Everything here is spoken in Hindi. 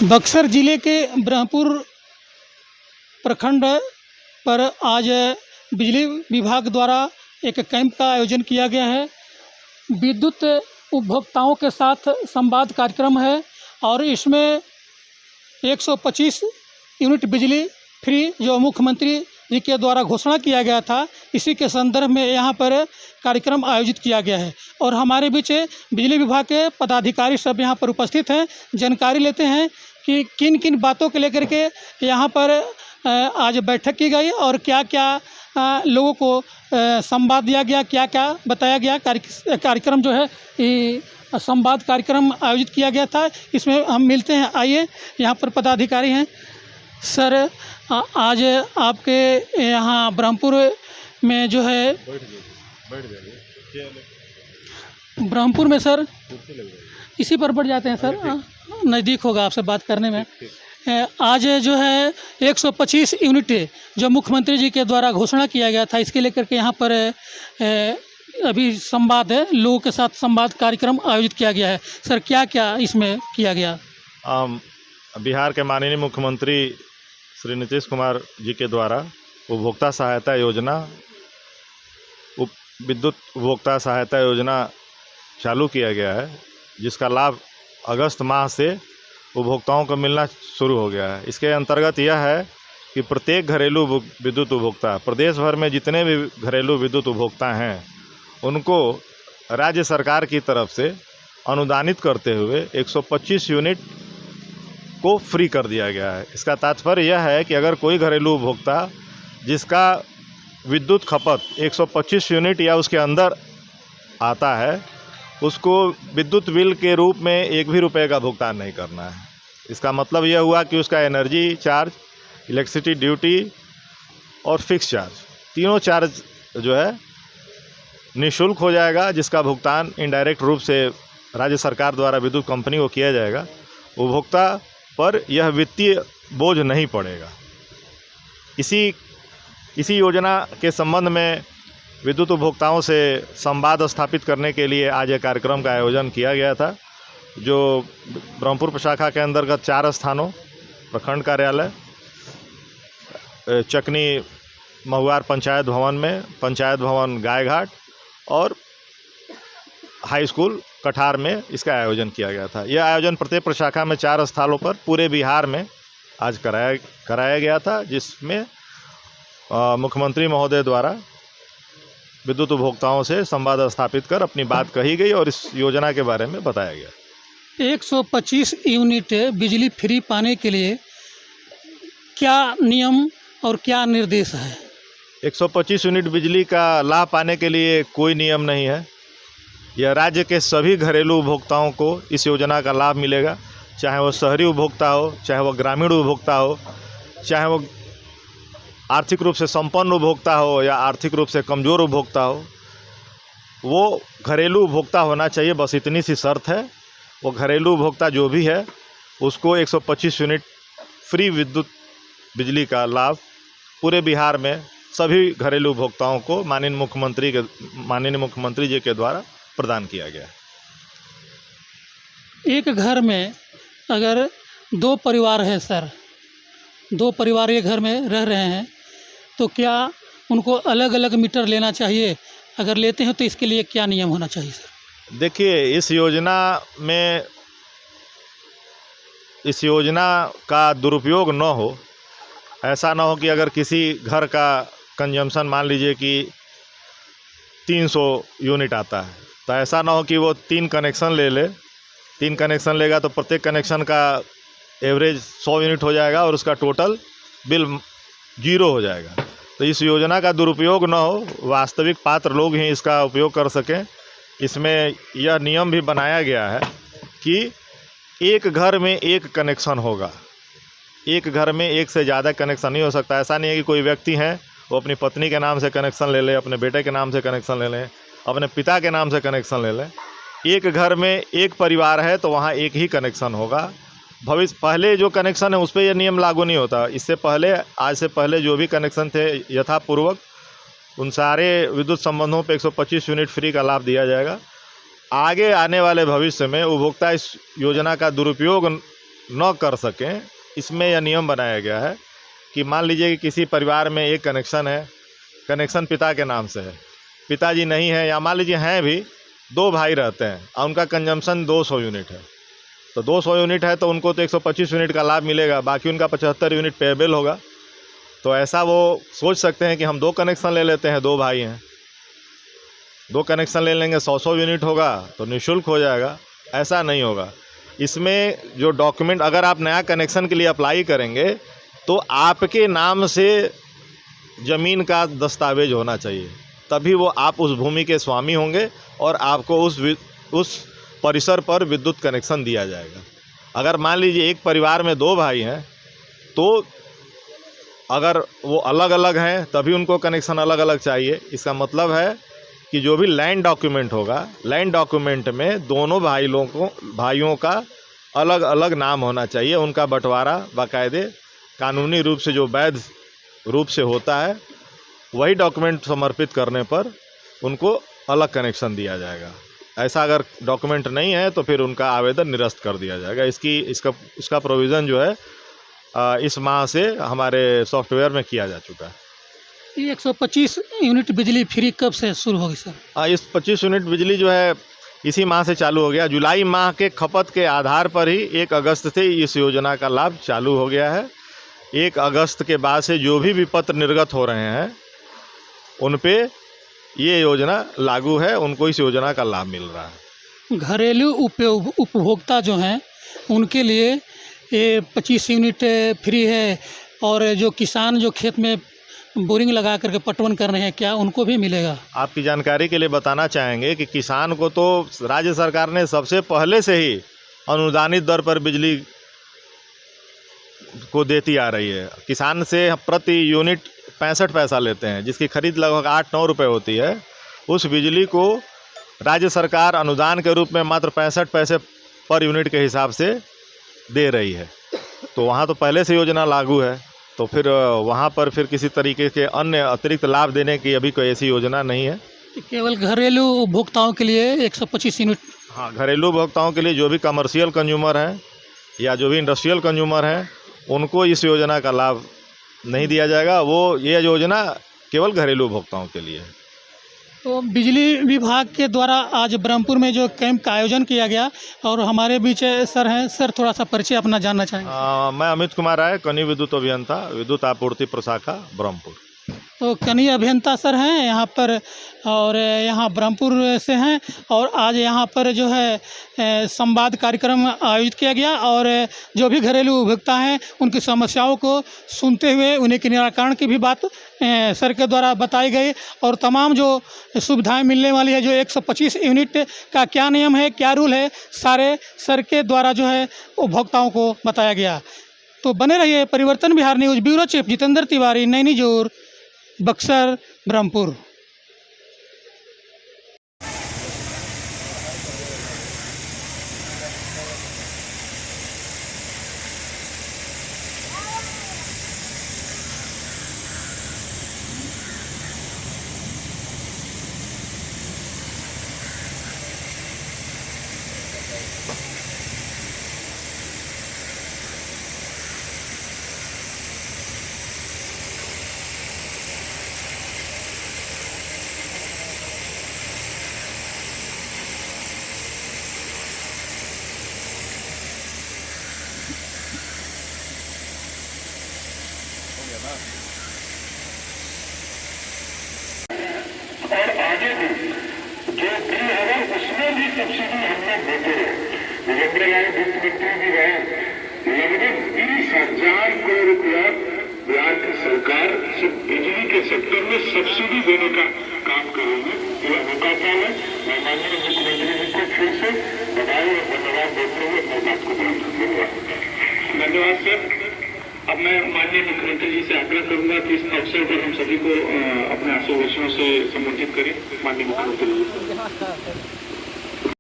बक्सर जिले के ब्रह्मपुर प्रखंड पर आज बिजली विभाग द्वारा एक कैंप का आयोजन किया गया है। विद्युत उपभोक्ताओं के साथ संवाद कार्यक्रम है और इसमें 125 यूनिट बिजली फ्री जो मुख्यमंत्री जी के द्वारा घोषणा किया गया था, इसी के संदर्भ में यहाँ पर कार्यक्रम आयोजित किया गया है। और हमारे बीच बिजली विभाग के पदाधिकारी सब यहाँ पर उपस्थित हैं। जानकारी लेते हैं कि किन किन बातों को लेकर के यहाँ पर आज बैठक की गई और क्या क्या लोगों को संवाद दिया गया, क्या क्या बताया गया। कार्यक्रम जो है संवाद कार्यक्रम आयोजित किया गया था, इसमें हम मिलते हैं। आइए, यहाँ पर पदाधिकारी हैं। सर, आज आपके यहाँ ब्रह्मपुर में जो है ब्रह्मपुर में सर इसी पर बढ़ जाते हैं सर, नज़दीक होगा आपसे बात करने में। आज जो है 125 यूनिट जो मुख्यमंत्री जी के द्वारा घोषणा किया गया था, इसके लेकर के यहाँ पर अभी संवाद है, लोगों के साथ संवाद कार्यक्रम आयोजित किया गया है। सर, क्या क्या इसमें किया गया? बिहार के माननीय मुख्यमंत्री श्री नीतीश कुमार जी के द्वारा उपभोक्ता सहायता योजना, विद्युत उपभोक्ता सहायता योजना चालू किया गया है, जिसका लाभ अगस्त माह से उपभोक्ताओं को मिलना शुरू हो गया है। इसके अंतर्गत यह है कि प्रत्येक घरेलू विद्युत उपभोक्ता, प्रदेश भर में जितने भी घरेलू विद्युत उपभोक्ता हैं, उनको राज्य सरकार की तरफ से अनुदानित करते हुए 125 यूनिट को फ्री कर दिया गया है। इसका तात्पर्य यह है कि अगर कोई घरेलू उपभोक्ता जिसका विद्युत खपत 125 यूनिट या उसके अंदर आता है, उसको विद्युत बिल के रूप में एक भी रुपए का भुगतान नहीं करना है। इसका मतलब यह हुआ कि उसका एनर्जी चार्ज, इलेक्ट्रिसिटी ड्यूटी और फिक्स चार्ज, तीनों चार्ज जो है निःशुल्क हो जाएगा, जिसका भुगतान इनडायरेक्ट रूप से राज्य सरकार द्वारा विद्युत कंपनी को किया जाएगा। उपभोक्ता पर यह वित्तीय बोझ नहीं पड़ेगा। इसी योजना के संबंध में विद्युत उपभोक्ताओं से संवाद स्थापित करने के लिए आज एक कार्यक्रम का आयोजन किया गया था, जो ब्रह्मपुर प्रशाखा के अंतर्गत 4 स्थानों, प्रखंड कार्यालय, चकनी महुआर पंचायत भवन में, पंचायत भवन गायघाट और हाई स्कूल कठार में इसका आयोजन किया गया था। यह आयोजन प्रत्येक प्रशाखा में 4 स्थलों पर पूरे बिहार में आज कराया गया था, जिसमें मुख्यमंत्री महोदय द्वारा विद्युत उपभोक्ताओं से संवाद स्थापित कर अपनी बात कही गई और इस योजना के बारे में बताया गया। 125 यूनिट बिजली फ्री पाने के लिए क्या नियम और क्या निर्देश है? 125 यूनिट बिजली का लाभ पाने के लिए कोई नियम नहीं है। यह राज्य के सभी घरेलू उपभोक्ताओं को इस योजना का लाभ मिलेगा, चाहे वो शहरी उपभोक्ता हो, चाहे वो ग्रामीण उपभोक्ता हो, चाहे वो आर्थिक रूप से संपन्न उपभोक्ता हो या आर्थिक रूप से कमज़ोर उपभोक्ता हो। वो घरेलू उपभोक्ता होना चाहिए, बस इतनी सी शर्त है। वो घरेलू उपभोक्ता जो भी है, उसको 125 यूनिट फ्री विद्युत बिजली का लाभ पूरे बिहार में सभी घरेलू उपभोक्ताओं को माननीय मुख्यमंत्री जी के द्वारा प्रदान किया गया। एक घर में अगर 2 परिवार है सर, 2 परिवार एक घर में रह रहे हैं, तो क्या उनको अलग अलग मीटर लेना चाहिए? अगर लेते हैं तो इसके लिए क्या नियम होना चाहिए सर? देखिए, इस योजना का दुरुपयोग न हो। ऐसा ना हो कि अगर किसी घर का कंजम्पशन मान लीजिए कि 300 यूनिट आता है, तो ऐसा ना हो कि वो 3 कनेक्शन ले ले। 3 कनेक्शन लेगा तो प्रत्येक कनेक्शन का एवरेज 100 यूनिट हो जाएगा और उसका टोटल बिल 0 हो जाएगा। तो इस योजना का दुरुपयोग न हो, वास्तविक पात्र लोग ही इसका उपयोग कर सकें। इसमें यह नियम भी बनाया गया है कि एक घर में 1 कनेक्शन होगा। एक घर में 1 से ज़्यादा कनेक्शन नहीं हो सकता। ऐसा नहीं है कि कोई व्यक्ति है वो अपनी पत्नी के नाम से कनेक्शन ले ले, अपने बेटे के नाम से कनेक्शन ले लें, अपने पिता के नाम से कनेक्शन ले लें। एक घर में 1 परिवार है तो वहाँ 1 ही कनेक्शन होगा। पहले जो कनेक्शन है उस पर यह नियम लागू नहीं होता। इससे पहले, आज से पहले जो भी कनेक्शन थे यथापूर्वक, उन सारे विद्युत संबंधों पे 125 यूनिट फ्री का लाभ दिया जाएगा। आगे आने वाले भविष्य में उपभोक्ता इस योजना का दुरुपयोग न कर सकें, इसमें यह नियम बनाया गया है कि मान लीजिए कि किसी परिवार में एक कनेक्शन है, कनेक्शन पिता के नाम से है, पिताजी नहीं है, या मान लीजिए हैं भी, 2 भाई रहते हैं और उनका कंजम्पशन 200 यूनिट है, तो 200 यूनिट है तो उनको तो 125 यूनिट का लाभ मिलेगा, बाकी उनका 75 यूनिट पेएबल होगा। तो ऐसा वो सोच सकते हैं कि हम 2 कनेक्शन ले लेते हैं, 2 भाई हैं, 2 कनेक्शन ले लेंगे, 100 यूनिट होगा तो निःशुल्क हो जाएगा। ऐसा नहीं होगा। इसमें जो डॉक्यूमेंट, अगर आप नया कनेक्शन के लिए अप्लाई करेंगे तो आपके नाम से ज़मीन का दस्तावेज होना चाहिए, तभी वो आप उस भूमि के स्वामी होंगे और आपको उस परिसर पर विद्युत कनेक्शन दिया जाएगा। अगर मान लीजिए एक परिवार में 2 भाई हैं, तो अगर वो अलग अलग हैं तभी उनको कनेक्शन अलग अलग चाहिए। इसका मतलब है कि जो भी लैंड डॉक्यूमेंट होगा, लैंड डॉक्यूमेंट में दोनों भाइयों का अलग अलग नाम होना चाहिए। उनका बंटवारा बाकायदे कानूनी रूप से, जो वैध रूप से होता है, वही डॉक्यूमेंट समर्पित करने पर उनको अलग कनेक्शन दिया जाएगा। ऐसा अगर डॉक्यूमेंट नहीं है तो फिर उनका आवेदन निरस्त कर दिया जाएगा। इसका प्रोविज़न जो है इस माह से हमारे सॉफ्टवेयर में किया जा चुका है। ये 125 यूनिट बिजली फ्री कब से शुरू होगी सर? इस 25 यूनिट बिजली जो है इसी माह से चालू हो गया। जुलाई माह के खपत के आधार पर ही 1 अगस्त से इस योजना का लाभ चालू हो गया है। 1 अगस्त के बाद से जो भी विपत्र निर्गत हो रहे हैं उन पे ये योजना लागू है, उनको इस योजना का लाभ मिल रहा है। घरेलू उपभोक्ता जो हैं उनके लिए ये 25 यूनिट फ्री है, और जो किसान जो खेत में बोरिंग लगा करके पटवन कर रहे हैं, क्या उनको भी मिलेगा? आपकी जानकारी के लिए बताना चाहेंगे कि किसान को तो राज्य सरकार ने सबसे पहले से ही अनुदानित दर पर बिजली को देती आ रही है। किसान से प्रति यूनिट 65 पैसा लेते हैं, जिसकी खरीद लगभग 8-9 रुपये होती है। उस बिजली को राज्य सरकार अनुदान के रूप में मात्र 65 पैसे पर यूनिट के हिसाब से दे रही है। तो वहाँ तो पहले से योजना लागू है, तो फिर वहाँ पर फिर किसी तरीके के अन्य अतिरिक्त लाभ देने की अभी कोई ऐसी योजना नहीं है। केवल घरेलू उपभोक्ताओं के लिए 125 यूनिट। हाँ, घरेलू उपभोक्ताओं के लिए, जो भी कमर्शियल कंज्यूमर हैं या जो भी इंडस्ट्रियल कंज्यूमर हैं, उनको इस योजना का लाभ नहीं दिया जाएगा। ये योजना केवल घरेलू उपभोक्ताओं के लिए है। तो बिजली विभाग के द्वारा आज ब्रह्मपुर में जो कैंप का आयोजन किया गया, और हमारे बीच सर हैं, सर थोड़ा सा परिचय अपना जानना चाहेंगे? मैं अमित कुमार राय, कनीय विद्युत अभियंता, विद्युत आपूर्ति प्रशाखा, ब्रह्मपुर। तो कनीय अभियंता सर हैं यहाँ पर, और यहाँ ब्रह्मपुर से हैं, और आज यहाँ पर जो है संवाद कार्यक्रम आयोजित किया गया, और जो भी घरेलू उपभोक्ता हैं उनकी समस्याओं को सुनते हुए उन्हें के निराकरण की भी बात सर के द्वारा बताई गई, और तमाम जो सुविधाएं मिलने वाली है, जो 125 यूनिट का क्या नियम है, क्या रूल है, सारे सर के द्वारा जो है उपभोक्ताओं को बताया गया। तो बने रहिए परिवर्तन Bihar news. Bureau chief Jitendra Tiwari, Naini जोर, बक्सर, ब्रह्मपुर। और आगे भी जो बिल होगा उसमें भी सब्सिडी हम लोग देते रहे। विजेंद्र लाल वित्त मंत्री भी रहे। लगभग 30,000 करोड़ रुपया बिहार की सरकार सिर्फ बिजली के सेक्टर में सब्सिडी देने का काम करेगी। यह मौका पाल है। मैं माननीय मुख्यमंत्री जी को फिर से बधाई और धन्यवाद देते हुए अपनी बात को धन्यवाद सर। अब मैं माननीय मुख्यमंत्री जी से आग्रह करूंगा कि इस अवसर पर हम सभी को अपने आशुभाषणों से संबोधित करें। माननीय मुख्यमंत्री जी।